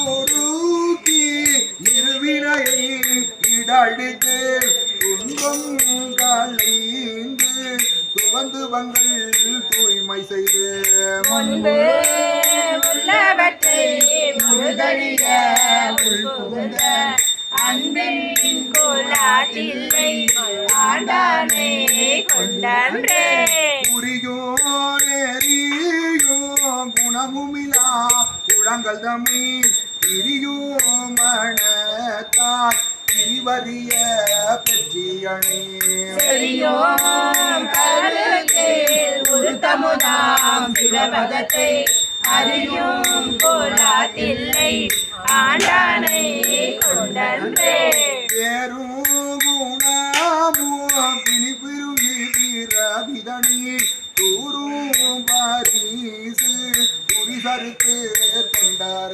உருக்கி இருவினையை இடழித்து துன்பம் கலைந்து துவந்துவங்கள் தூய்மை செய்து முன்பு உள்ளவற்றை முழுதழிய உள்புகுந்த அன்பின் கோலாதில்லை ஆண்டானே கொண்டன்றே புரியோனெறியோ குணமுமிலா குழங்கள் தமிழ் திரியோ மணத்தார் திரிவரிய பெற்றியணை செறியோம் கருத்தில் உருத்தமுதாம் சிவபதத்தை அறியும் கோலாதில்லை ஆண்டானை கொண்டன்றே வேறும் குணமும் பிணிபிருகி பிறவிதனி தூரும் பரிசு துரிசறுத்து கொண்டாரே